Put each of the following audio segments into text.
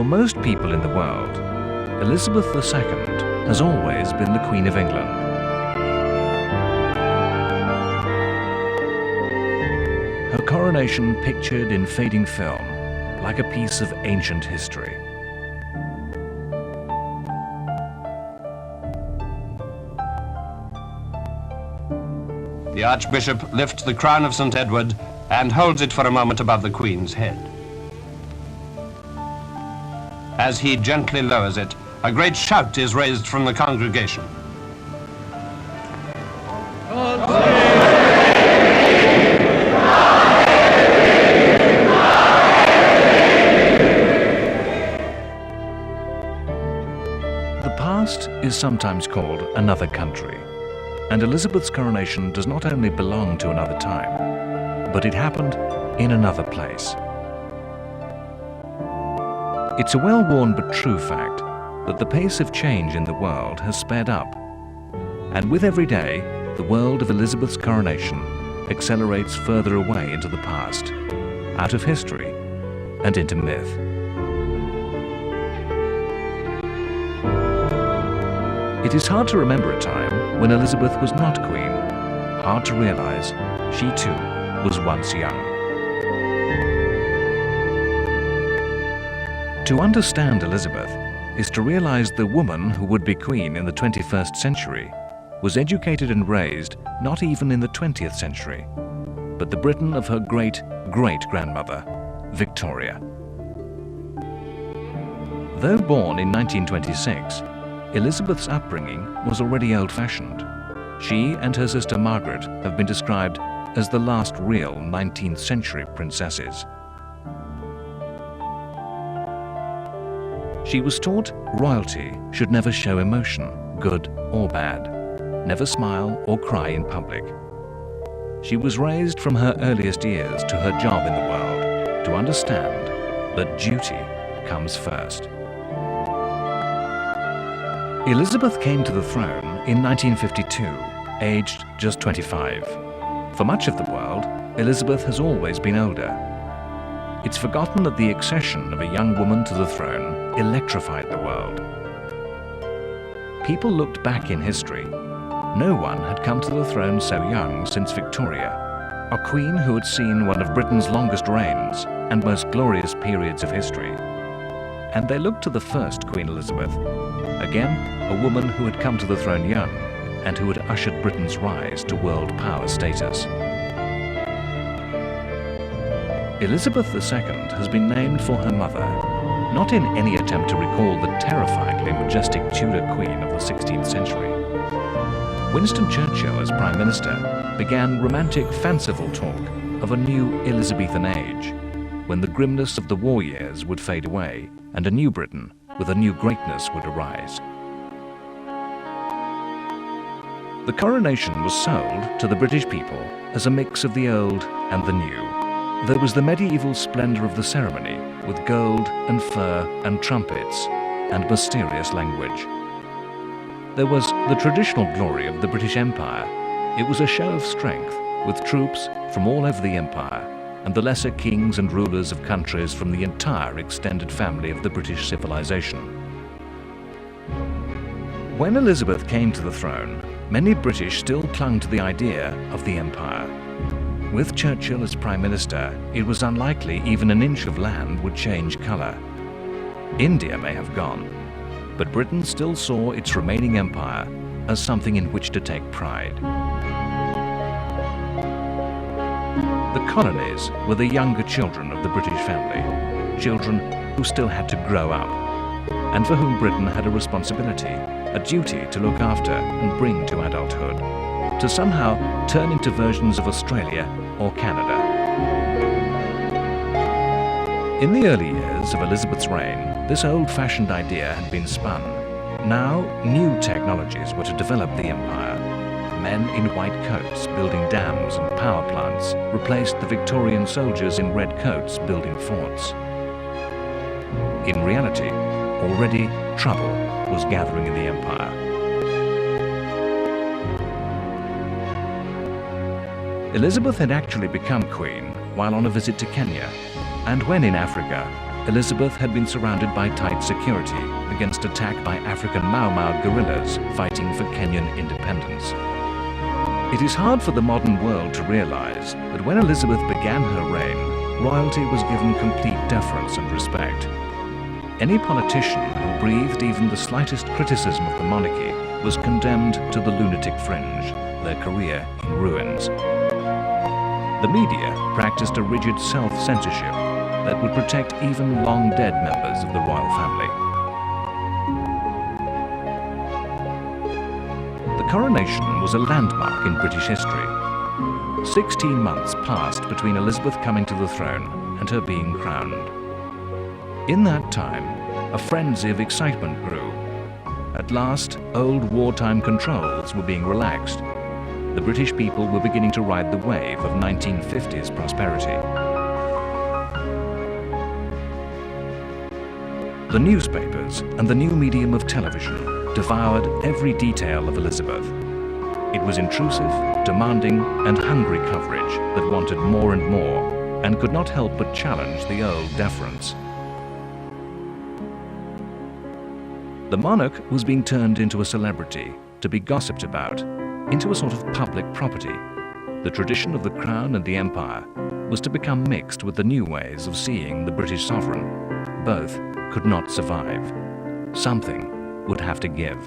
For most people in the world, Elizabeth II has always been the Queen of England. Her coronation pictured in fading film, like a piece of ancient history. The Archbishop lifts the crown of St. Edward and holds it for a moment above the Queen's head. As he gently lowers it, a great shout is raised from the congregation. The past is sometimes called another country, and Elizabeth's coronation does not only belong to another time, but it happened in another place. It's a well-worn but true fact that the pace of change in the world has sped up, and with every day, the world of Elizabeth's coronation accelerates further away into the past, out of history and into myth. It is hard to remember a time when Elizabeth was not queen, hard to realize she too was once young. To understand Elizabeth is to realize the woman who would be queen in the 21st century was educated and raised not even in the 20th century, but the Britain of her great-great-grandmother, Victoria. Though born in 1926, Elizabeth's upbringing was already old-fashioned. She and her sister Margaret have been described as the last real 19th century princesses. She was taught royalty should never show emotion, good or bad, never smile or cry in public. She was raised from her earliest years to her job in the world to understand that duty comes first. Elizabeth came to the throne in 1952, aged just 25. For much of the world, Elizabeth has always been older. It's forgotten that the accession of a young woman to the throne electrified the world. People looked back in history. No one had come to the throne so young since Victoria, a queen who had seen one of Britain's longest reigns and most glorious periods of history. And they looked to the first Queen Elizabeth, again a woman who had come to the throne young and who had ushered Britain's rise to world power status. Elizabeth II has been named for her mother, not in any attempt to recall the terrifyingly majestic Tudor queen of the 16th century. Winston Churchill, as Prime Minister, began romantic, fanciful talk of a new Elizabethan age, when the grimness of the war years would fade away and a new Britain with a new greatness would arise. The coronation was sold to the British people as a mix of the old and the new. There was the medieval splendor of the ceremony with gold and fur and trumpets and mysterious language. There was the traditional glory of the British Empire. It was a show of strength with troops from all over the empire and the lesser kings and rulers of countries from the entire extended family of the British civilization. When Elizabeth came to the throne, many British still clung to the idea of the empire. With Churchill as Prime Minister, it was unlikely even an inch of land would change colour. India may have gone, but Britain still saw its remaining empire as something in which to take pride. The colonies were the younger children of the British family, children who still had to grow up, and for whom Britain had a responsibility, a duty to look after and bring to adulthood, to somehow turn into versions of Australia or Canada. In the early years of Elizabeth's reign, this old-fashioned idea had been spun. Now, new technologies were to develop the empire. Men in white coats building dams and power plants replaced the Victorian soldiers in red coats building forts. In reality, already trouble was gathering in the empire. Elizabeth had actually become queen while on a visit to Kenya, and when in Africa, Elizabeth had been surrounded by tight security against attack by African Mau Mau guerrillas fighting for Kenyan independence. It is hard for the modern world to realize that when Elizabeth began her reign, royalty was given complete deference and respect. Any politician who breathed even the slightest criticism of the monarchy was condemned to the lunatic fringe, their career in ruins. The media practiced a rigid self-censorship that would protect even long-dead members of the royal family. The coronation was a landmark in British history. 16 months passed between Elizabeth coming to the throne and her being crowned. In that time, a frenzy of excitement grew. At last, old wartime controls were being relaxed. The British people were beginning to ride the wave of 1950s prosperity. The newspapers and the new medium of television devoured every detail of Elizabeth. It was intrusive, demanding, and hungry coverage that wanted more and more, and could not help but challenge the old deference. The monarch was being turned into a celebrity, to be gossiped about, into a sort of public property. The tradition of the crown and the empire was to become mixed with the new ways of seeing the British sovereign. Both could not survive. Something would have to give.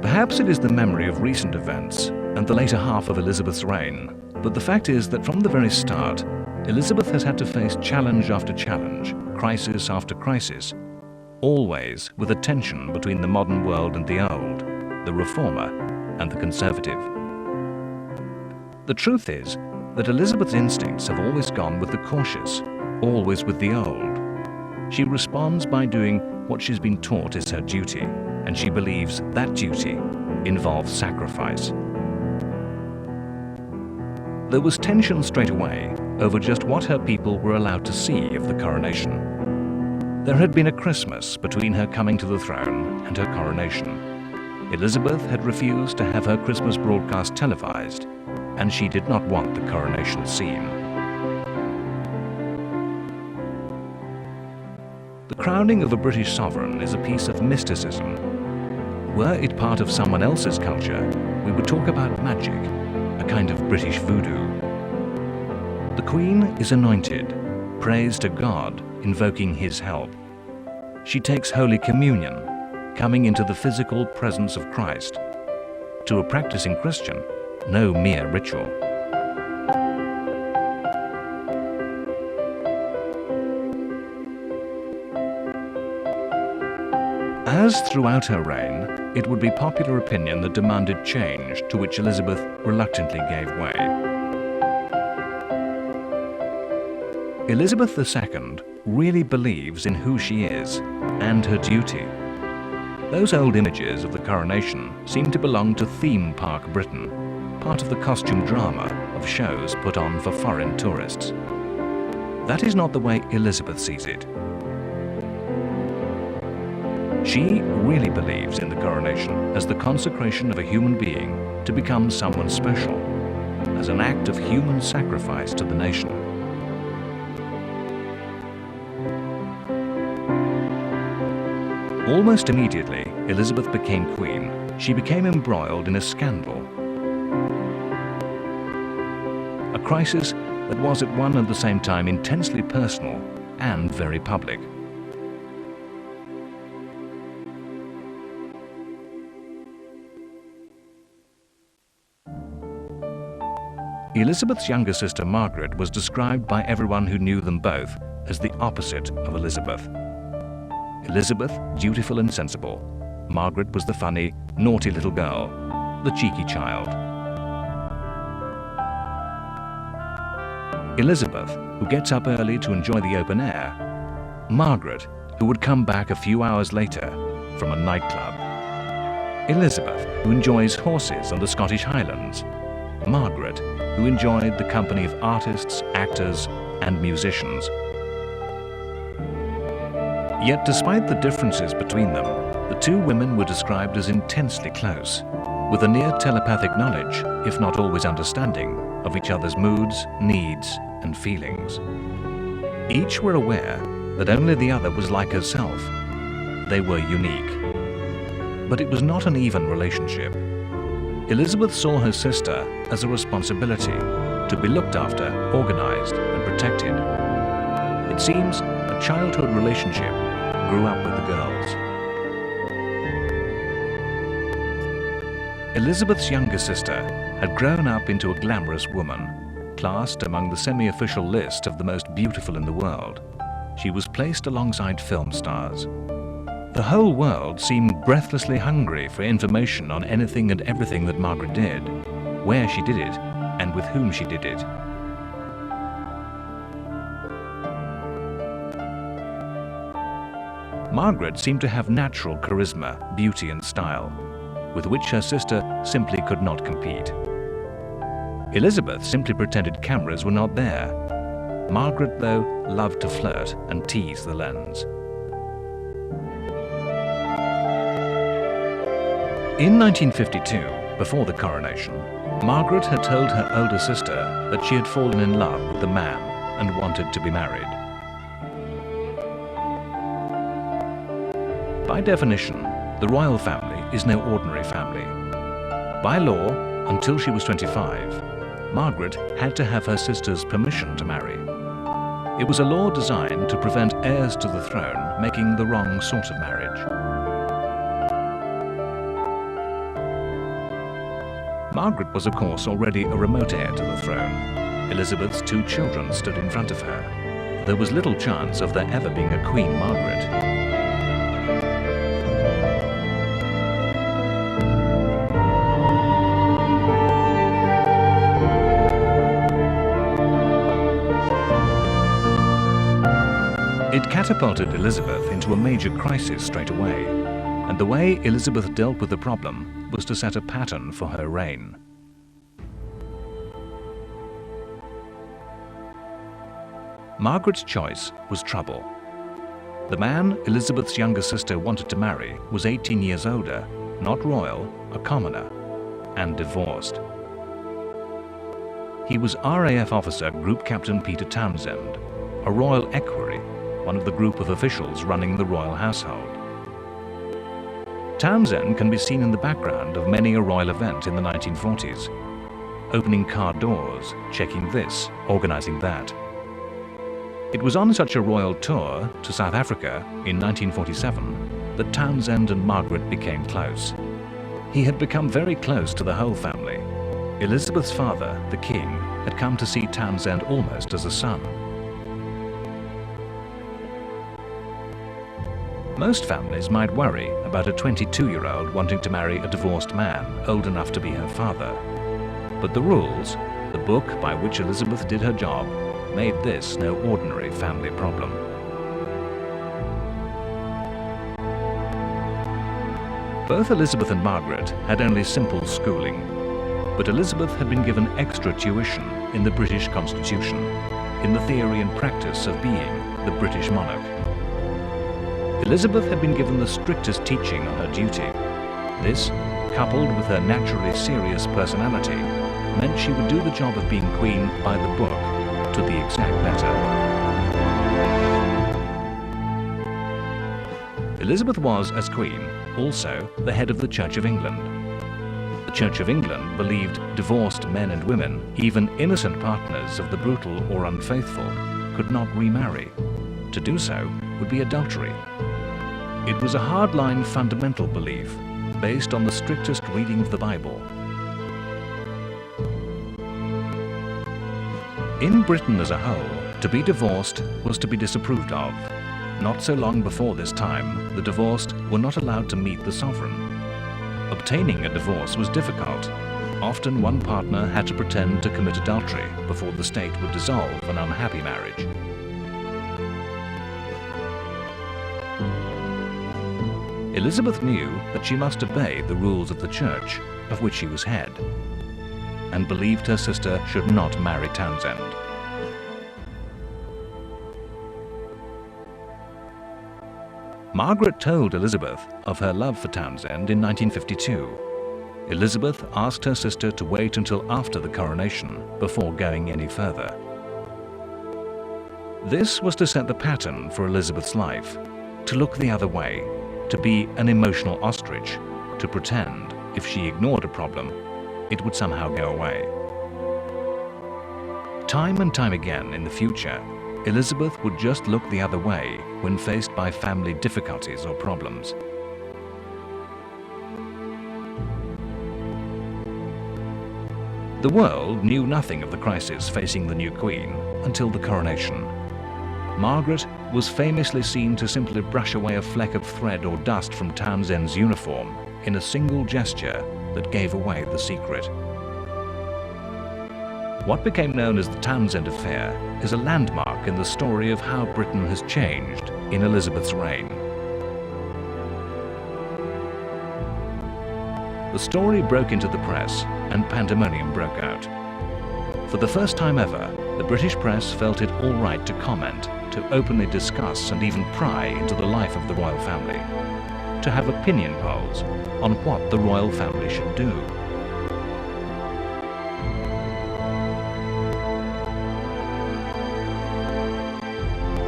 Perhaps it is the memory of recent events and the later half of Elizabeth's reign, but the fact is that from the very start, Elizabeth has had to face challenge after challenge, crisis after crisis, always with a tension between the modern world and the old, the reformer and the conservative. The truth is that Elizabeth's instincts have always gone with the cautious, always with the old. She responds by doing what she's been taught is her duty, and she believes that duty involves sacrifice. There was tension straight away over just what her people were allowed to see of the coronation. There had been a Christmas between her coming to the throne and her coronation. Elizabeth had refused to have her Christmas broadcast televised, and she did not want the coronation scene. The crowning of a British sovereign is a piece of mysticism. Were it part of someone else's culture, we would talk about magic, a kind of British voodoo. The Queen is anointed, prays to God, invoking His help. She takes Holy Communion, coming into the physical presence of Christ. To a practicing Christian, no mere ritual. As throughout her reign, it would be popular opinion that demanded change, to which Elizabeth reluctantly gave way. Elizabeth II really believes in who she is and her duty. Those old images of the coronation seem to belong to theme park Britain, part of the costume drama of shows put on for foreign tourists. That is not the way Elizabeth sees it. She really believes in the coronation as the consecration of a human being to become someone special, as an act of human sacrifice to the nation. Almost immediately, Elizabeth became queen. She became embroiled in a scandal. A crisis that was at one and the same time intensely personal and very public. Elizabeth's younger sister Margaret was described by everyone who knew them both as the opposite of Elizabeth. Elizabeth, dutiful and sensible. Margaret was the funny, naughty little girl, the cheeky child. Elizabeth, who gets up early to enjoy the open air. Margaret, who would come back a few hours later from a nightclub. Elizabeth, who enjoys horses and the Scottish Highlands. Margaret, who enjoyed the company of artists, actors, and musicians. Yet despite the differences between them, the two women were described as intensely close, with a near telepathic knowledge, if not always understanding, of each other's moods, needs, and feelings. Each were aware that only the other was like herself. They were unique. But it was not an even relationship. Elizabeth saw her sister as a responsibility to be looked after, organized, and protected. It seems a childhood relationship grew up with the girls. Elizabeth's younger sister had grown up into a glamorous woman, classed among the semi-official list of the most beautiful in the world. She was placed alongside film stars. The whole world seemed breathlessly hungry for information on anything and everything that Margaret did, where she did it, and with whom she did it. Margaret seemed to have natural charisma, beauty and style, with which her sister simply could not compete. Elizabeth simply pretended cameras were not there. Margaret, though, loved to flirt and tease the lens. In 1952, before the coronation, Margaret had told her older sister that she had fallen in love with the man and wanted to be married. By definition, the royal family is no ordinary family. By law, until she was 25, Margaret had to have her sister's permission to marry. It was a law designed to prevent heirs to the throne making the wrong sort of marriage. Margaret was, of course, already a remote heir to the throne. Elizabeth's 2 children stood in front of her. There was little chance of there ever being a Queen Margaret. It catapulted Elizabeth into a major crisis straight away, and the way Elizabeth dealt with the problem was to set a pattern for her reign. Margaret's choice was trouble. The man Elizabeth's younger sister wanted to marry was 18 years older, not royal, a commoner, and divorced. He was RAF officer Group Captain Peter Townsend, a royal equerry, one of the group of officials running the royal household. Townsend can be seen in the background of many a royal event in the 1940s, opening car doors, checking this, organizing that. It was on such a royal tour to South Africa in 1947 that Townsend and Margaret became close. He had become very close to the whole family. Elizabeth's father, the king, had come to see Townsend almost as a son. Most families might worry about a 22-year-old wanting to marry a divorced man old enough to be her father. But the rules, the book by which Elizabeth did her job, made this no ordinary family problem. Both Elizabeth and Margaret had only simple schooling, but Elizabeth had been given extra tuition in the British Constitution, in the theory and practice of being the British monarch. Elizabeth had been given the strictest teaching on her duty. This, coupled with her naturally serious personality, meant she would do the job of being queen by the book, to the exact letter. Elizabeth was, as queen, also the head of the Church of England. The Church of England believed divorced men and women, even innocent partners of the brutal or unfaithful, could not remarry. To do so would be adultery. It was a hardline fundamental belief based on the strictest reading of the Bible. In Britain as a whole, to be divorced was to be disapproved of. Not so long before this time, the divorced were not allowed to meet the sovereign. Obtaining a divorce was difficult. Often one partner had to pretend to commit adultery before the state would dissolve an unhappy marriage. Elizabeth knew that she must obey the rules of the church, of which she was head, and believed her sister should not marry Townsend. Margaret told Elizabeth of her love for Townsend in 1952. Elizabeth asked her sister to wait until after the coronation before going any further. This was to set the pattern for Elizabeth's life, to look the other way, to be an emotional ostrich, to pretend if she ignored a problem, it would somehow go away. Time and time again in the future, Elizabeth would just look the other way when faced by family difficulties or problems. The world knew nothing of the crisis facing the new queen until the coronation. Margaret was famously seen to simply brush away a fleck of thread or dust from Townsend's uniform in a single gesture that gave away the secret. What became known as the Townsend Affair is a landmark in the story of how Britain has changed in Elizabeth's reign. The story broke into the press and pandemonium broke out. For the first time ever, the British press felt it all right to comment, to openly discuss and even pry into the life of the royal family, to have opinion polls on what the royal family should do.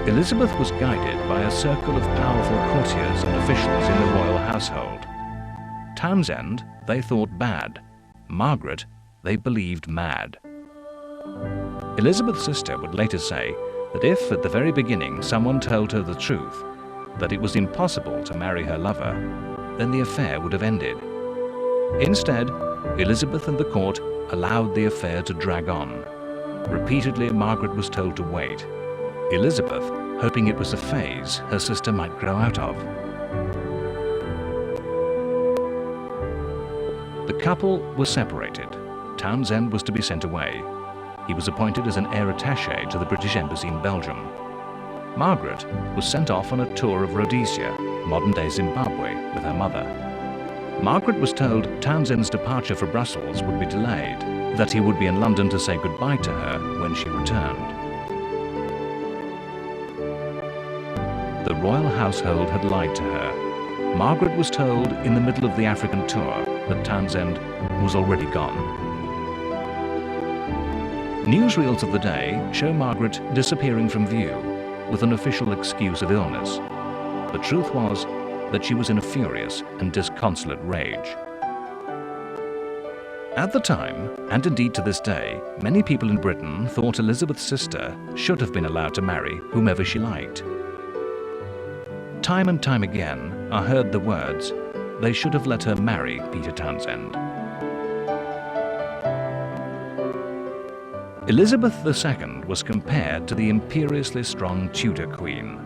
Elizabeth was guided by a circle of powerful courtiers and officials in the royal household. Townsend, they thought bad. Margaret, they believed mad. Elizabeth's sister would later say that if, at the very beginning, someone told her the truth, that it was impossible to marry her lover, then the affair would have ended. Instead, Elizabeth and the court allowed the affair to drag on. Repeatedly, Margaret was told to wait. Elizabeth, hoping it was a phase her sister might grow out of. The couple was separated. Townsend was to be sent away. He was appointed as an heir attaché to the British Embassy in Belgium. Margaret was sent off on a tour of Rhodesia, modern-day Zimbabwe, with her mother. Margaret was told Townsend's departure for Brussels would be delayed, that he would be in London to say goodbye to her when she returned. The royal household had lied to her. Margaret was told in the middle of the African tour that Townsend was already gone. Newsreels of the day show Margaret disappearing from view with an official excuse of illness. The truth was that she was in a furious and disconsolate rage. At the time, and indeed to this day, many people in Britain thought Elizabeth's sister should have been allowed to marry whomever she liked. Time and time again, I heard the words, they should have let her marry Peter Townsend. Elizabeth II was compared to the imperiously strong Tudor queen.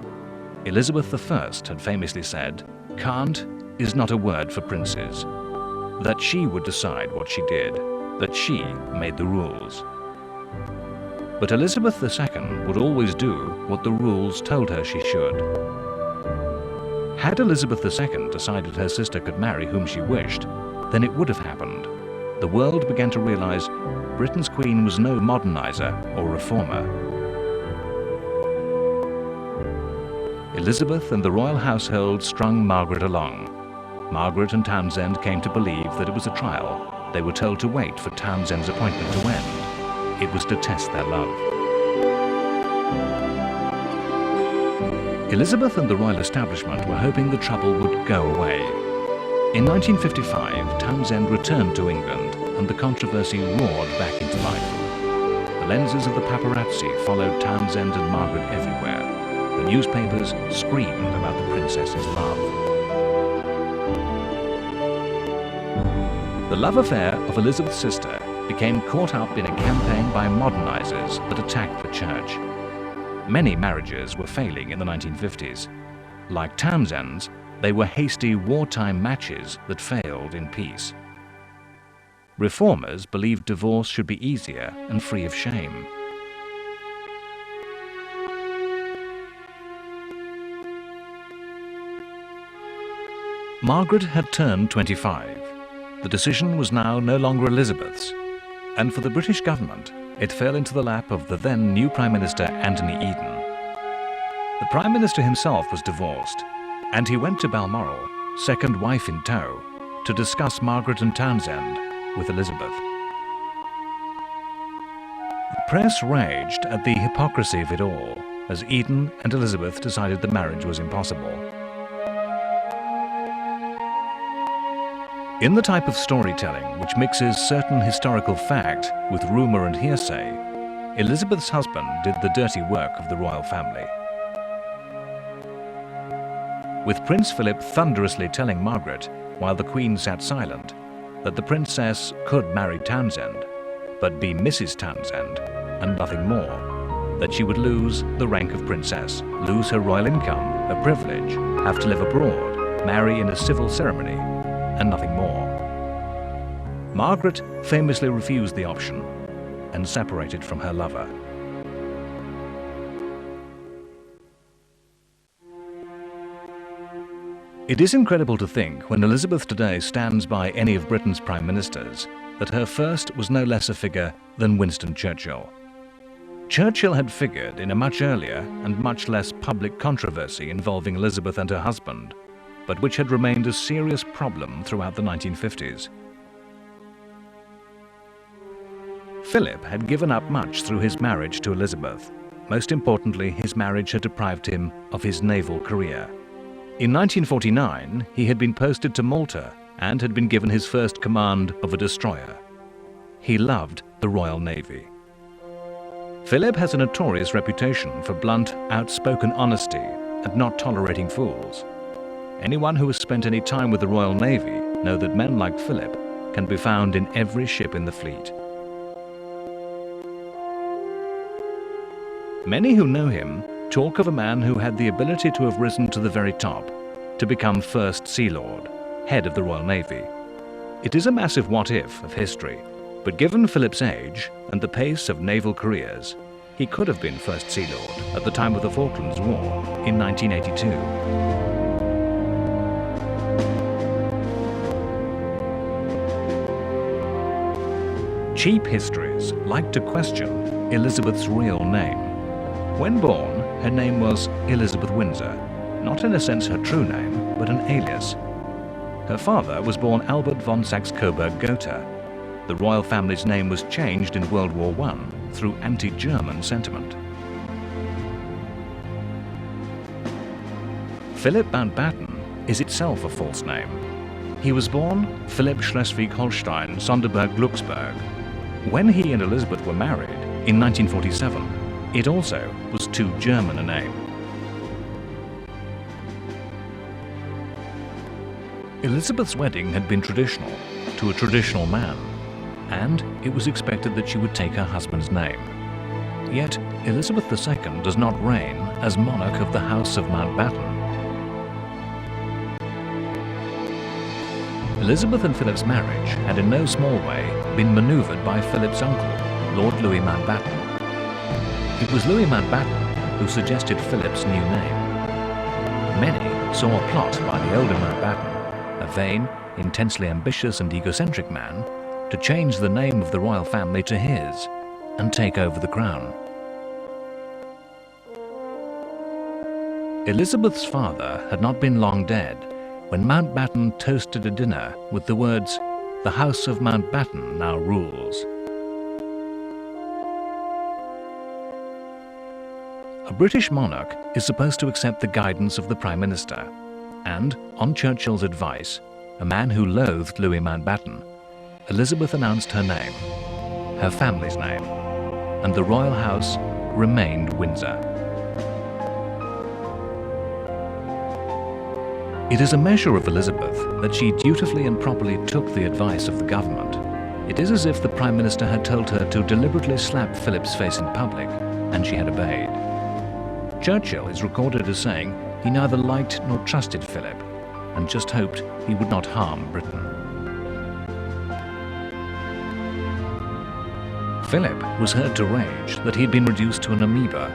Elizabeth I had famously said, "Can't is not a word for princes," that she would decide what she did, that she made the rules. But Elizabeth II would always do what the rules told her she should. Had Elizabeth II decided her sister could marry whom she wished, then it would have happened. The world began to realize Britain's queen was no modernizer or reformer. Elizabeth and the royal household strung Margaret along. Margaret and Townsend came to believe that it was a trial. They were told to wait for Townsend's appointment to end. It was to test their love. Elizabeth and the royal establishment were hoping the trouble would go away. In 1955, Townsend returned to England and the controversy roared back into life. The lenses of the paparazzi followed Townsend and Margaret everywhere. The newspapers screamed about the princess's love. The love affair of Elizabeth's sister became caught up in a campaign by modernizers that attacked the church. Many marriages were failing in the 1950s. Like Townsend's, they were hasty wartime matches that failed in peace. Reformers believed divorce should be easier and free of shame. Margaret had turned 25. The decision was now no longer Elizabeth's, and for the British government, it fell into the lap of the then new Prime Minister Anthony Eden. The Prime Minister himself was divorced, and he went to Balmoral, second wife in tow, to discuss Margaret and Townsend with Elizabeth. The press raged at the hypocrisy of it all. as Eden and Elizabeth decided the marriage was impossible. In the type of storytelling which mixes certain historical fact with rumour and hearsay, Elizabeth's husband did the dirty work of the royal family. With Prince Philip thunderously telling Margaret, while the Queen sat silent, that the princess could marry Townsend, but be Mrs. Townsend, and nothing more, that she would lose the rank of princess, lose her royal income, her privilege, have to live abroad, marry in a civil ceremony, and nothing more. Margaret famously refused the option and separated from her lover. It is incredible to think, when Elizabeth today stands by any of Britain's prime ministers, that her first was no less a figure than Winston Churchill. Churchill had figured in a much earlier and much less public controversy involving Elizabeth and her husband, but which had remained a serious problem throughout the 1950s. Philip had given up much through his marriage to Elizabeth. Most importantly, his marriage had deprived him of his naval career. In 1949, he had been posted to Malta and had been given his first command of a destroyer. He loved the Royal Navy. Philip has a notorious reputation for blunt, outspoken honesty and not tolerating fools. Anyone who has spent any time with the Royal Navy know that men like Philip can be found in every ship in the fleet. Many who know him talk of a man who had the ability to have risen to the very top, to become First Sea Lord, head of the Royal Navy. It is a massive what-if of history, but given Philip's age and the pace of naval careers, he could have been First Sea Lord at the time of the Falklands War in 1982. Cheap histories like to question Elizabeth's real name. When born, her name was Elizabeth Windsor, not in a sense her true name, but an alias. Her father was born Albert von Saxe-Coburg-Gotha. The royal family's name was changed in World War I through anti-German sentiment. Philip Mountbatten is itself a false name. He was born Philipp Schleswig-Holstein Sonderburg-Glucksburg. When he and Elizabeth were married in 1947, it also was too German a name. Elizabeth's wedding had been traditional, to a traditional man, and it was expected that she would take her husband's name. Yet Elizabeth II does not reign as monarch of the House of Mountbatten. Elizabeth and Philip's marriage had in no small way been manoeuvred by Philip's uncle, Lord Louis Mountbatten. It was Louis Mountbatten who suggested Philip's new name. Many saw a plot by the older Mountbatten, a vain, intensely ambitious and egocentric man, to change the name of the royal family to his and take over the crown. Elizabeth's father had not been long dead when Mountbatten toasted a dinner with the words, "The House of Mountbatten now rules." A British monarch is supposed to accept the guidance of the Prime Minister, and, on Churchill's advice, a man who loathed Louis Mountbatten, Elizabeth announced her name, her family's name, and the royal house remained Windsor. It is a measure of Elizabeth that she dutifully and properly took the advice of the government. It is as if the Prime Minister had told her to deliberately slap Philip's face in public, and she had obeyed. Churchill is recorded as saying he neither liked nor trusted Philip, and just hoped he would not harm Britain. Philip was heard to rage that he had been reduced to an amoeba,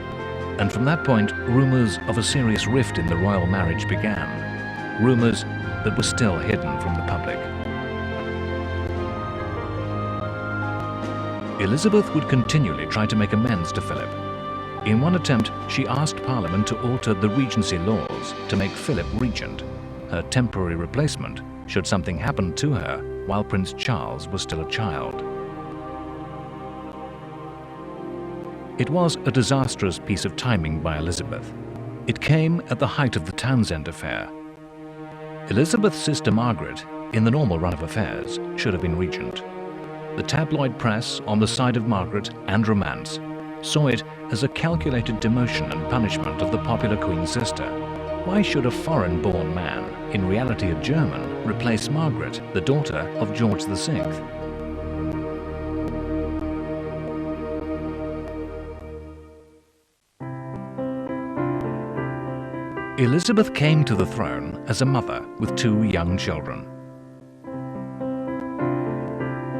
and from that point rumours of a serious rift in the royal marriage began, rumours that were still hidden from the public. Elizabeth would continually try to make amends to Philip. In one attempt, she asked Parliament to alter the regency laws to make Philip regent, her temporary replacement should something happen to her while Prince Charles was still a child. It was a disastrous piece of timing by Elizabeth. It came at the height of the Townsend affair. Elizabeth's sister Margaret, in the normal run of affairs, should have been regent. The tabloid press, on the side of Margaret and romance, saw it as a calculated demotion and punishment of the popular Queen's sister. Why should a foreign-born man, in reality a German, replace Margaret, the daughter of George VI? Elizabeth came to the throne as a mother with 2 young children.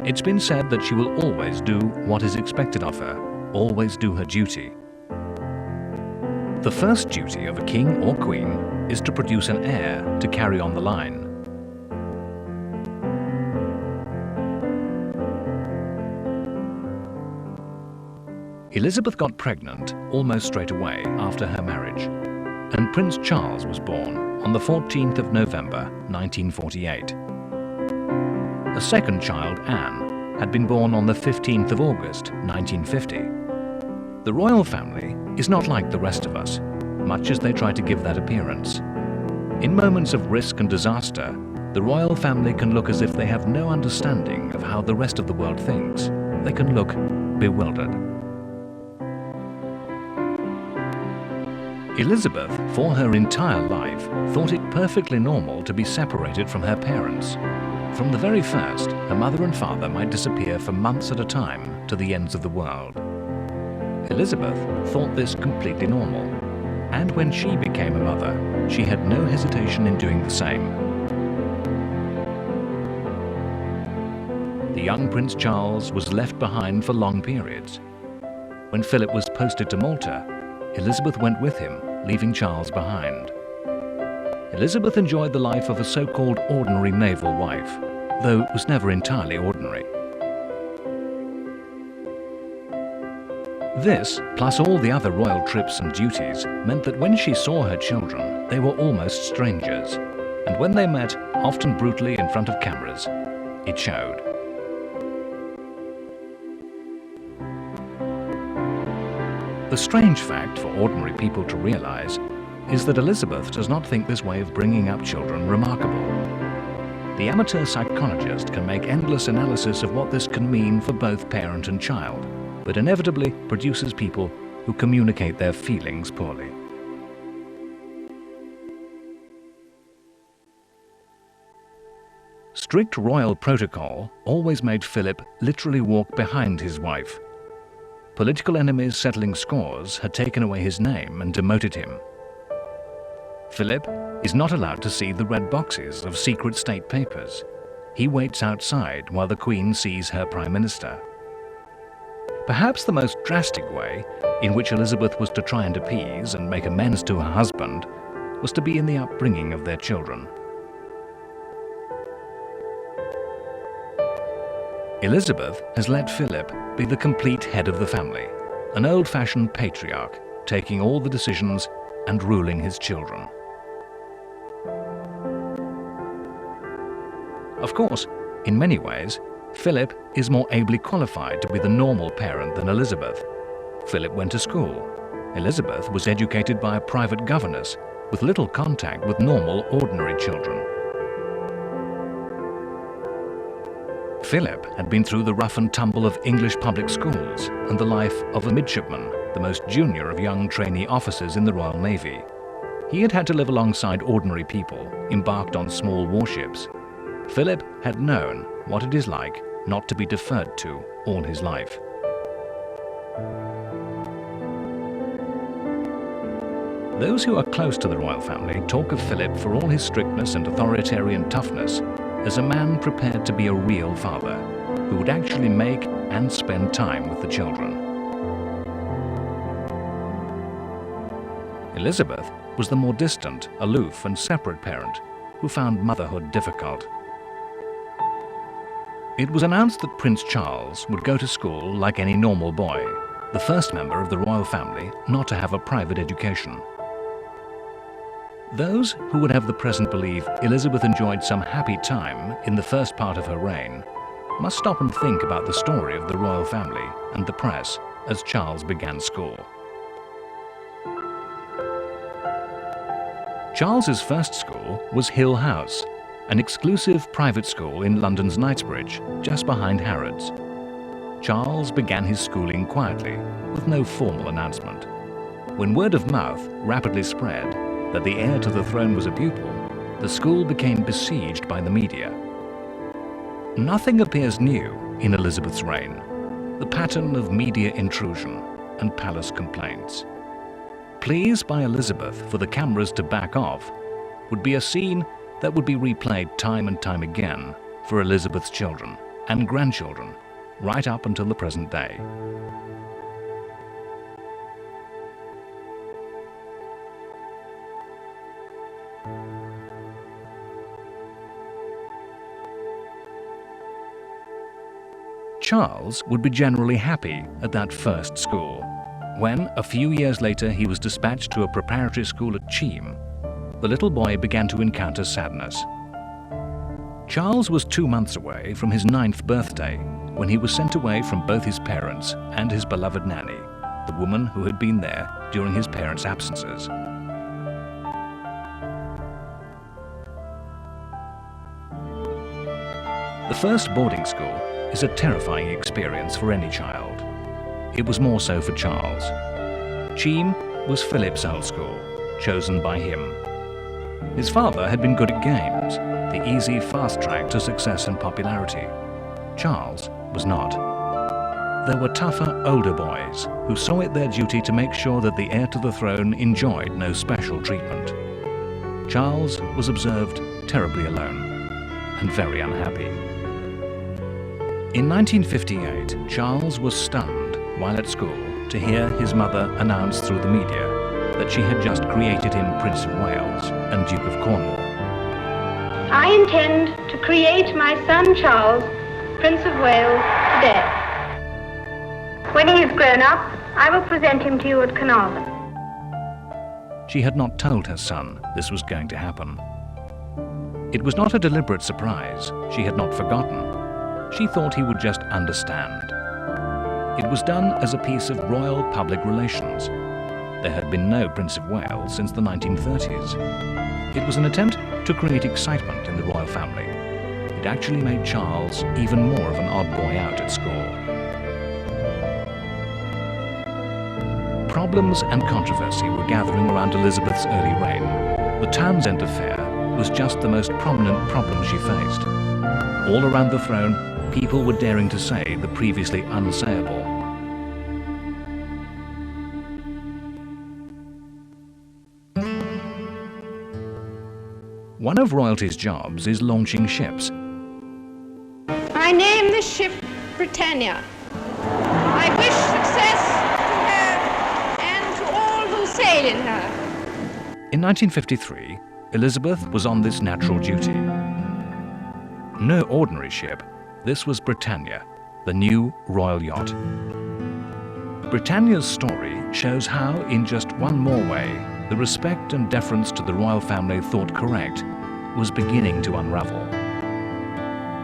It's been said that she will always do what is expected of her, always do her duty. The first duty of a king or queen is to produce an heir to carry on the line. Elizabeth got pregnant almost straight away after her marriage, and Prince Charles was born on the 14th of November 1948. A second child, Anne, had been born on the 15th of August 1950. The royal family is not like the rest of us, much as they try to give that appearance. In moments of risk and disaster, the royal family can look as if they have no understanding of how the rest of the world thinks. They can look bewildered. Elizabeth, for her entire life, thought it perfectly normal to be separated from her parents. From the very first, her mother and father might disappear for months at a time to the ends of the world. Elizabeth thought this completely normal, and when she became a mother, she had no hesitation in doing the same. The young Prince Charles was left behind for long periods. When Philip was posted to Malta, Elizabeth went with him, leaving Charles behind. Elizabeth enjoyed the life of a so-called ordinary naval wife, though it was never entirely ordinary. This, plus all the other royal trips and duties, meant that when she saw her children, they were almost strangers, and when they met, often brutally in front of cameras, it showed. The strange fact for ordinary people to realize is that Elizabeth does not think this way of bringing up children remarkable. The amateur psychologist can make endless analysis of what this can mean for both parent and child, but inevitably produces people who communicate their feelings poorly. Strict royal protocol always made Philip literally walk behind his wife. Political enemies settling scores had taken away his name and demoted him. Philip is not allowed to see the red boxes of secret state papers. He waits outside while the Queen sees her Prime Minister. Perhaps the most drastic way in which Elizabeth was to try and appease and make amends to her husband was to be in the upbringing of their children. Elizabeth has let Philip be the complete head of the family, an old-fashioned patriarch, taking all the decisions and ruling his children. Of course, in many ways, Philip is more ably qualified to be the normal parent than Elizabeth. Philip went to school. Elizabeth was educated by a private governess with little contact with normal, ordinary children. Philip had been through the rough and tumble of English public schools and the life of a midshipman, the most junior of young trainee officers in the Royal Navy. He had had to live alongside ordinary people, embarked on small warships. Philip had known what it is like not to be deferred to all his life. Those who are close to the royal family talk of Philip, for all his strictness and authoritarian toughness, as a man prepared to be a real father, who would actually make and spend time with the children. Elizabeth was the more distant, aloof and separate parent who found motherhood difficult. It was announced that Prince Charles would go to school like any normal boy, the first member of the royal family not to have a private education. Those who would have the present believe Elizabeth enjoyed some happy time in the first part of her reign must stop and think about the story of the royal family and the press as Charles began school. Charles's first school was Hill House, an exclusive private school in London's Knightsbridge, just behind Harrods. Charles began his schooling quietly, with no formal announcement. When word of mouth rapidly spread that the heir to the throne was a pupil, the school became besieged by the media. Nothing appears new in Elizabeth's reign, the pattern of media intrusion and palace complaints. Pleas by Elizabeth for the cameras to back off would be a scene that would be replayed time and time again for Elizabeth's children and grandchildren, right up until the present day. Charles would be generally happy at that first school. When, a few years later, he was dispatched to a preparatory school at Cheam, the little boy began to encounter sadness. Charles was 2 months away from his 9th birthday when he was sent away from both his parents and his beloved nanny, the woman who had been there during his parents' absences. The first boarding school is a terrifying experience for any child. It was more so for Charles. Cheam was Philip's old school, chosen by him. His father had been good at games, the easy fast track to success and popularity. Charles was not. There were tougher, older boys who saw it their duty to make sure that the heir to the throne enjoyed no special treatment. Charles was observed terribly alone and very unhappy. In 1958, Charles was stunned while at school to hear his mother announce through the media that she had just created him Prince of Wales and Duke of Cornwall. I intend to create my son Charles Prince of Wales today. When he is grown up, I will present him to you at Carnarvon. She had not told her son this was going to happen. It was not a deliberate surprise. She had not forgotten. She thought he would just understand. It was done as a piece of royal public relations. There had been no Prince of Wales since the 1930s. It was an attempt to create excitement in the royal family. It actually made Charles even more of an odd boy out at school. Problems and controversy were gathering around Elizabeth's early reign. The Townsend affair was just the most prominent problem she faced. All around the throne, people were daring to say the previously unsayable. One of royalty's jobs is launching ships. I name this ship Britannia. I wish success to her and to all who sail in her. In 1953, Elizabeth was on this natural duty. No ordinary ship. This was Britannia, the new royal yacht. Britannia's story shows how, in just one more way, the respect and deference to the royal family thought correct was beginning to unravel.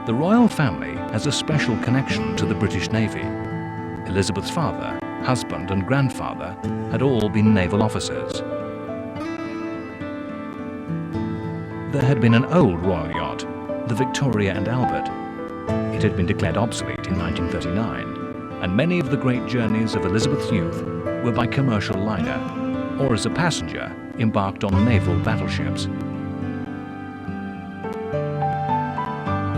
The royal family has a special connection to the British Navy. Elizabeth's father, husband and grandfather had all been naval officers. There had been an old royal yacht, the Victoria and Albert. It had been declared obsolete in 1939, and many of the great journeys of Elizabeth's youth were by commercial liner, or as a passenger embarked on naval battleships.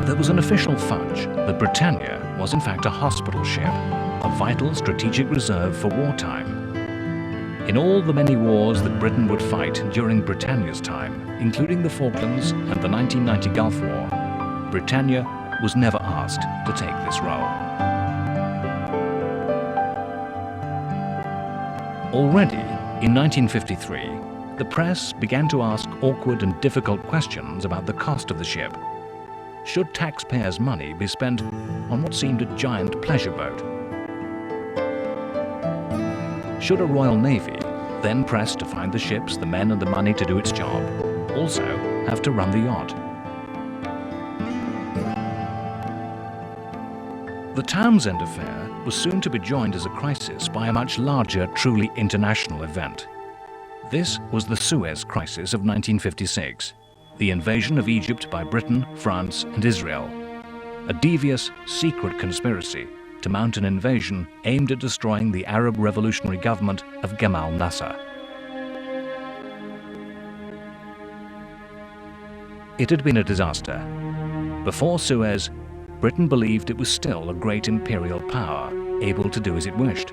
There was an official fudge that Britannia was in fact a hospital ship, a vital strategic reserve for wartime. In all the many wars that Britain would fight during Britannia's time, including the Falklands and the 1990 Gulf War, Britannia was never asked to take this role. Already, in 1953, the press began to ask awkward and difficult questions about the cost of the ship. Should taxpayers' money be spent on what seemed a giant pleasure boat? Should a Royal Navy, then pressed to find the ships, the men and the money to do its job, also have to run the yacht? The Townsend affair was soon to be joined as a crisis by a much larger, truly international event. This was the Suez Crisis of 1956, the invasion of Egypt by Britain, France, and Israel. A devious, secret conspiracy to mount an invasion aimed at destroying the Arab revolutionary government of Gamal Nasser. It had been a disaster. Before Suez, Britain believed it was still a great imperial power, able to do as it wished.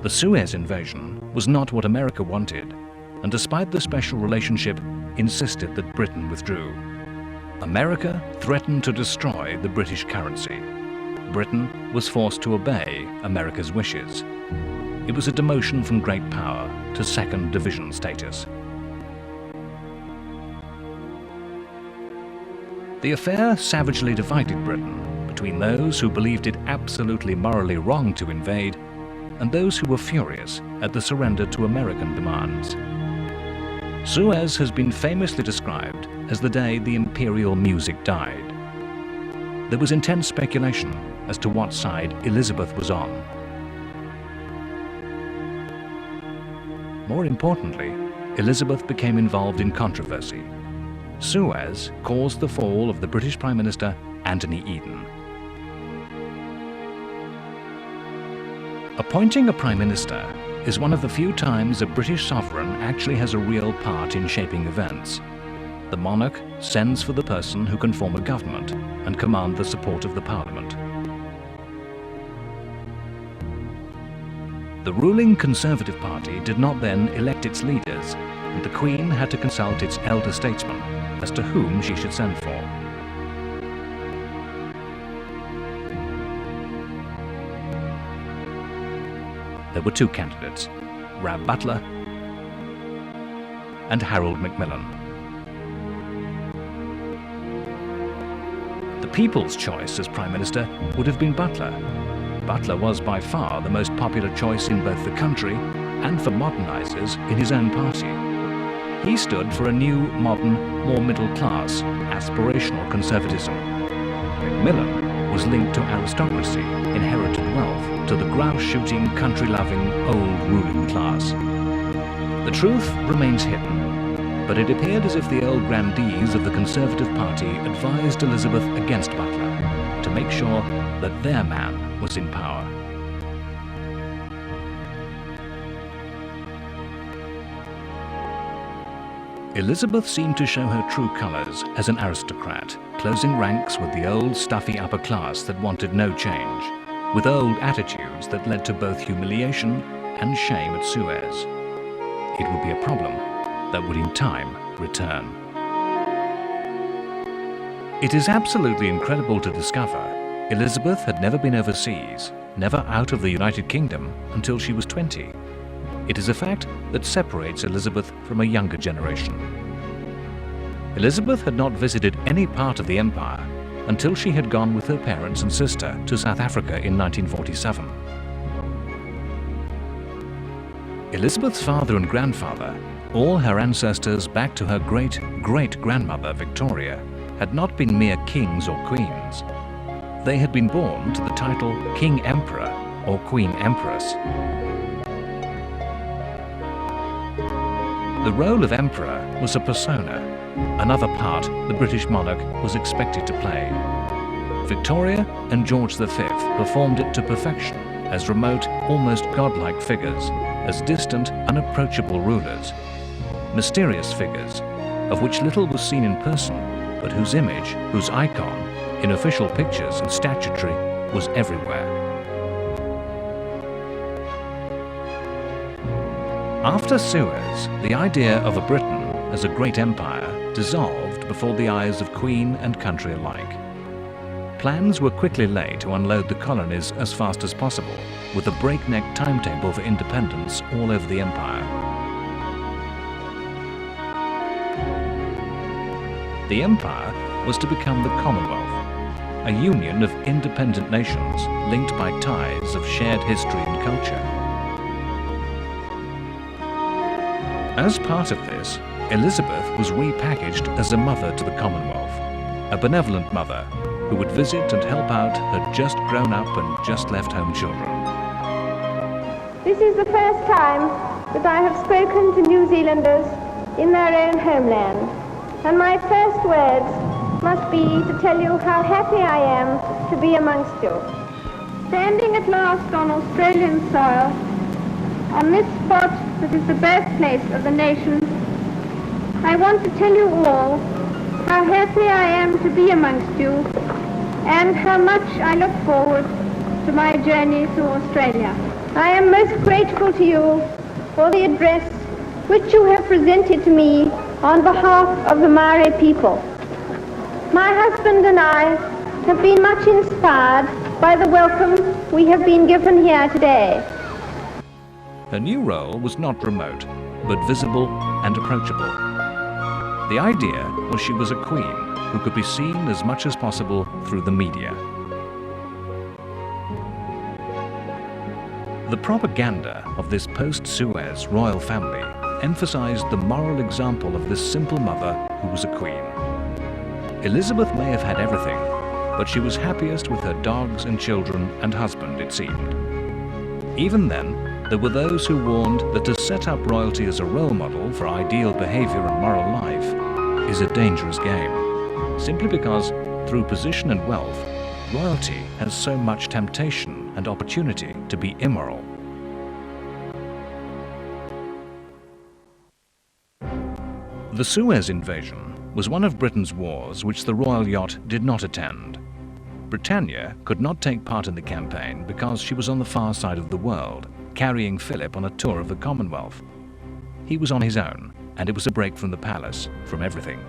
The Suez invasion was not what America wanted, and despite the special relationship, insisted that Britain withdrew. America threatened to destroy the British currency. Britain was forced to obey America's wishes. It was a demotion from great power to second division status. The affair savagely divided Britain between those who believed it absolutely morally wrong to invade and those who were furious at the surrender to American demands. Suez has been famously described as the day the imperial music died. There was intense speculation as to what side Elizabeth was on. More importantly, Elizabeth became involved in controversy. Suez caused the fall of the British Prime Minister Anthony Eden. Appointing a Prime Minister is one of the few times a British sovereign actually has a real part in shaping events. The monarch sends for the person who can form a government and command the support of the Parliament. The ruling Conservative Party did not then elect its leaders, and the Queen had to consult its elder statesmen as to whom she should send for. There were two candidates, Rab Butler and Harold Macmillan. The people's choice as Prime Minister would have been Butler. Butler was by far the most popular choice in both the country and for modernisers in his own party. He stood for a new, modern, more middle-class, aspirational conservatism. Macmillan was linked to aristocracy, inherited wealth, to the grouse-shooting, country-loving, old ruling class. The truth remains hidden, but it appeared as if the old grandees of the Conservative Party advised Elizabeth against Butler to make sure that their man was in power. Elizabeth seemed to show her true colours as an aristocrat, closing ranks with the old stuffy upper class that wanted no change, with old attitudes that led to both humiliation and shame at Suez. It would be a problem that would in time return. It is absolutely incredible to discover Elizabeth had never been overseas, never out of the United Kingdom until she was 20. It is a fact that separates Elizabeth from a younger generation. Elizabeth had not visited any part of the empire until she had gone with her parents and sister to South Africa in 1947. Elizabeth's father and grandfather, all her ancestors back to her great-great-grandmother Victoria, had not been mere kings or queens. They had been born to the title King Emperor or Queen Empress. The role of emperor was a persona, another part the British monarch was expected to play. Victoria and George V performed it to perfection as remote, almost godlike figures, as distant, unapproachable rulers, mysterious figures, of which little was seen in person, but whose image, whose icon, in official pictures and statuary, was everywhere. After Suez, the idea of a Britain as a great empire dissolved before the eyes of Queen and country alike. Plans were quickly laid to unload the colonies as fast as possible, with a breakneck timetable for independence all over the empire. The empire was to become the Commonwealth, a union of independent nations linked by ties of shared history and culture. As part of this, Elizabeth was repackaged as a mother to the Commonwealth. a benevolent mother who would visit and help out her just grown up and just left home children. This is the first time that I have spoken to New Zealanders in their own homeland, and my first words must be to tell you how happy I am to be amongst you. Standing at last on Australian soil, on this spot that is the birthplace of the nation, I want to tell you all how happy I am to be amongst you and how much I look forward to my journey to Australia. I am most grateful to you for the address which you have presented to me on behalf of the Maori people. My husband and I have been much inspired by the welcome we have been given here today. Her new role was not remote, but visible and approachable. The idea was she was a queen who could be seen as much as possible through the media. The propaganda of this post-Suez royal family emphasized the moral example of this simple mother who was a queen. Elizabeth may have had everything, but she was happiest with her dogs and children and husband, it seemed. Even then, there were those who warned that to set up royalty as a role model for ideal behavior and moral life is a dangerous game, simply because, through position and wealth, royalty has so much temptation and opportunity to be immoral. The Suez invasion was one of Britain's wars which the royal yacht did not attend. Britannia could not take part in the campaign because she was on the far side of the world, carrying Philip on a tour of the Commonwealth. He was on his own, and it was a break from the palace, from everything.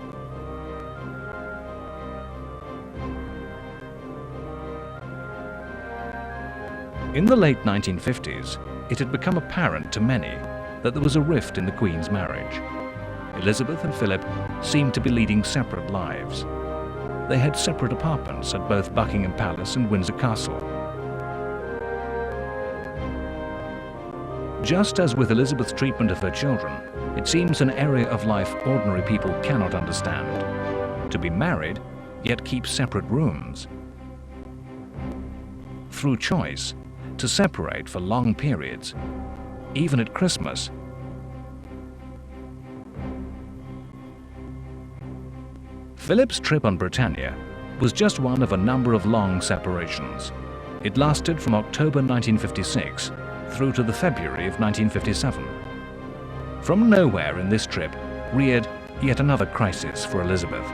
In the late 1950s, it had become apparent to many that there was a rift in the Queen's marriage. Elizabeth and Philip seemed to be leading separate lives. They had separate apartments at both Buckingham Palace and Windsor Castle. Just as with Elizabeth's treatment of her children, it seems an area of life ordinary people cannot understand. To be married, yet keep separate rooms. Through choice, to separate for long periods, even at Christmas. Philip's trip on Britannia was just one of a number of long separations. It lasted from October 1956 through to the February of 1957. From nowhere in this trip reared yet another crisis for Elizabeth.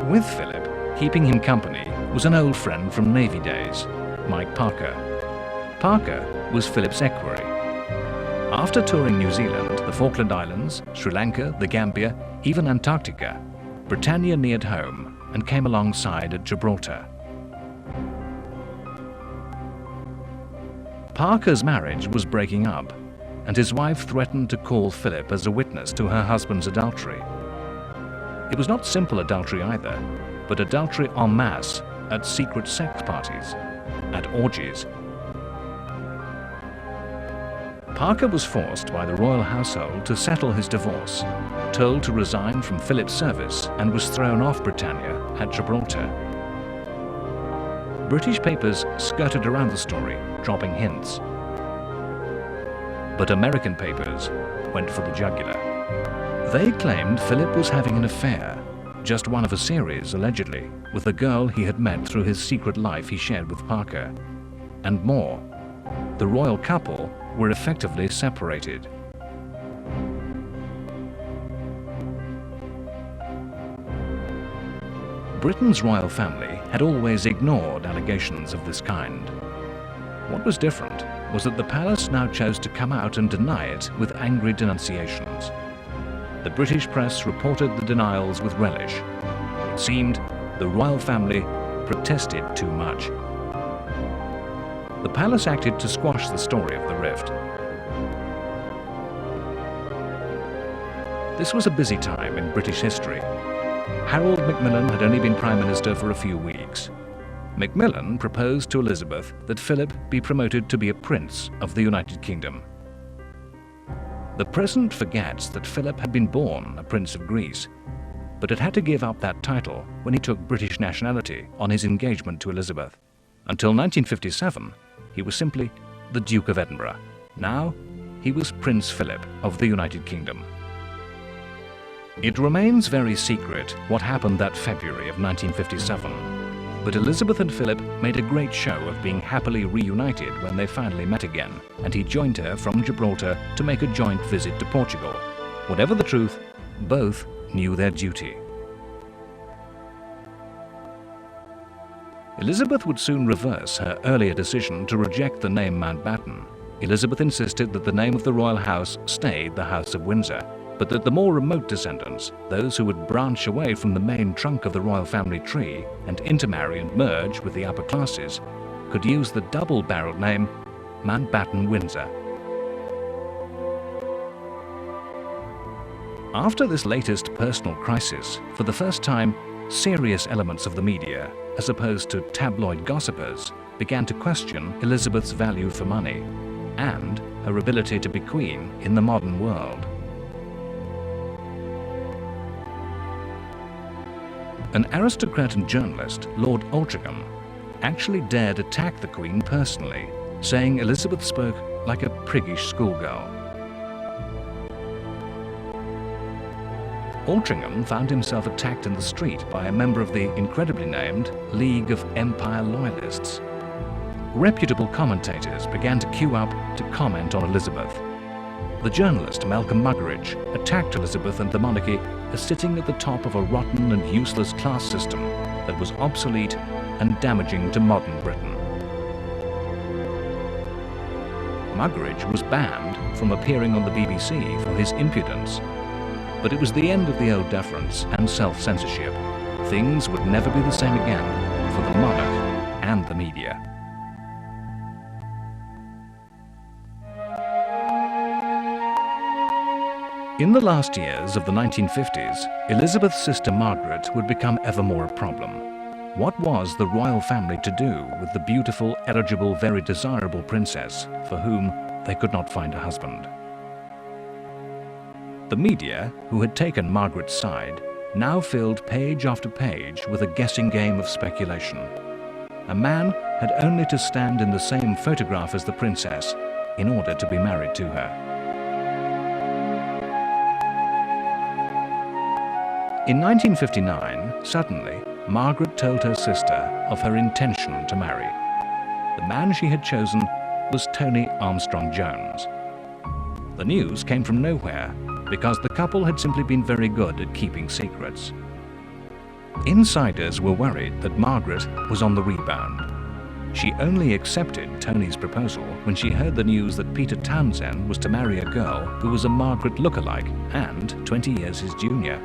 With Philip, keeping him company, was an old friend from Navy days, Mike Parker. Parker was Philip's equerry. After touring New Zealand, the Falkland Islands, Sri Lanka, the Gambia, even Antarctica, Britannia neared home and came alongside at Gibraltar. Parker's marriage was breaking up, and his wife threatened to call Philip as a witness to her husband's adultery. It was not simple adultery either, but adultery en masse at secret sex parties, at orgies. Parker was forced by the royal household to settle his divorce, told to resign from Philip's service, and was thrown off Britannia at Gibraltar. British papers skirted around the story, dropping hints. But American papers went for the jugular. They claimed Philip was having an affair, just one of a series, allegedly, with a girl he had met through his secret life he shared with Parker. And more, the royal couple were effectively separated. Britain's royal family had always ignored allegations of this kind. What was different was that the palace now chose to come out and deny it with angry denunciations. The British press reported the denials with relish. It seemed the royal family protested too much. The palace acted to squash the story of the rift. This was a busy time in British history. Harold Macmillan had only been Prime Minister for a few weeks. Macmillan proposed to Elizabeth that Philip be promoted to be a Prince of the United Kingdom. The present forgets that Philip had been born a Prince of Greece, but had had to give up that title when he took British nationality on his engagement to Elizabeth. Until 1957, he was simply the Duke of Edinburgh. Now, he was Prince Philip of the United Kingdom. It remains very secret what happened that February of 1957, but Elizabeth and Philip made a great show of being happily reunited when they finally met again, and he joined her from Gibraltar to make a joint visit to Portugal. Whatever the truth, both knew their duty. Elizabeth would soon reverse her earlier decision to reject the name Mountbatten. Elizabeth insisted that the name of the royal house stayed the House of Windsor, but that the more remote descendants, those who would branch away from the main trunk of the royal family tree and intermarry and merge with the upper classes, could use the double-barreled name Mountbatten Windsor. After this latest personal crisis, for the first time, serious elements of the media, as opposed to tabloid gossipers, began to question Elizabeth's value for money and her ability to be queen in the modern world. An aristocrat and journalist, Lord Altrincham, actually dared attack the Queen personally, saying Elizabeth spoke like a priggish schoolgirl. Altrincham found himself attacked in the street by a member of the incredibly named League of Empire Loyalists. Reputable commentators began to queue up to comment on Elizabeth. The journalist Malcolm Muggeridge attacked Elizabeth and the monarchy as sitting at the top of a rotten and useless class system that was obsolete and damaging to modern Britain. Muggeridge was banned from appearing on the BBC for his impudence, but it was the end of the old deference and self-censorship. Things would never be the same again for the monarch and the media. In the last years of the 1950s, Elizabeth's sister Margaret would become ever more a problem. What was the royal family to do with the beautiful, eligible, very desirable princess for whom they could not find a husband? The media, who had taken Margaret's side, now filled page after page with a guessing game of speculation. A man had only to stand in the same photograph as the princess in order to be married to her. In 1959, suddenly, Margaret told her sister of her intention to marry. The man she had chosen was Tony Armstrong-Jones. The news came from nowhere because the couple had simply been very good at keeping secrets. Insiders were worried that Margaret was on the rebound. She only accepted Tony's proposal when she heard the news that Peter Townsend was to marry a girl who was a Margaret lookalike and 20 years his junior.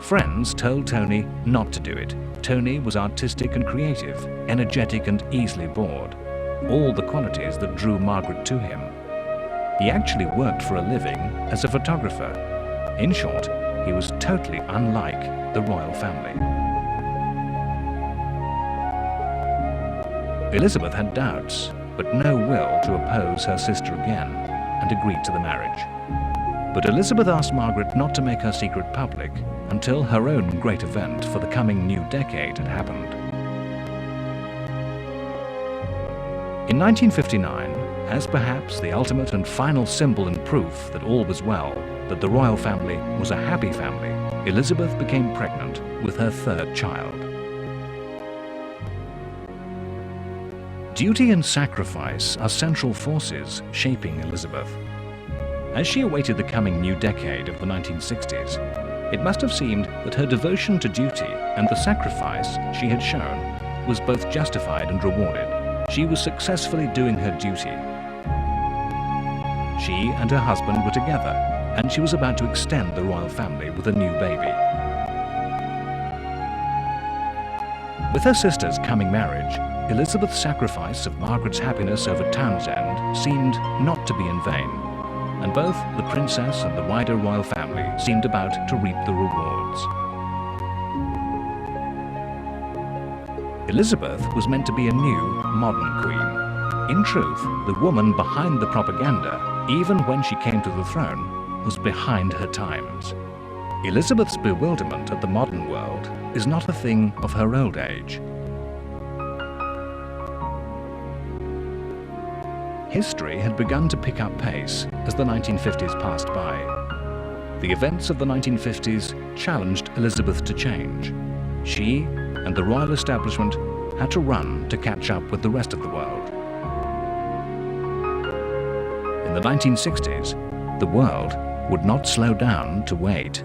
Friends told Tony not to do it. Tony was artistic and creative, energetic and easily bored, all the qualities that drew Margaret to him. He actually worked for a living as a photographer. In short, he was totally unlike the royal family. Elizabeth had doubts, but no will to oppose her sister again, and agreed to the marriage. But Elizabeth asked Margaret not to make her secret public until her own great event for the coming new decade had happened. In 1959, as perhaps the ultimate and final symbol and proof that all was well, that the royal family was a happy family, Elizabeth became pregnant with her third child. Duty and sacrifice are central forces shaping Elizabeth. As she awaited the coming new decade of the 1960s, it must have seemed that her devotion to duty and the sacrifice she had shown was both justified and rewarded. She was successfully doing her duty. She and her husband were together, and she was about to extend the royal family with a new baby. With her sister's coming marriage, Elizabeth's sacrifice of Margaret's happiness over Townsend seemed not to be in vain, and both the princess and the wider royal family seemed about to reap the rewards. Elizabeth was meant to be a new, modern queen. In truth, the woman behind the propaganda, even when she came to the throne, was behind her times. Elizabeth's bewilderment at the modern world is not a thing of her old age. History had begun to pick up pace as the 1950s passed by. The events of the 1950s challenged Elizabeth to change. She and the royal establishment had to run to catch up with the rest of the world. In the 1960s, the world would not slow down to wait.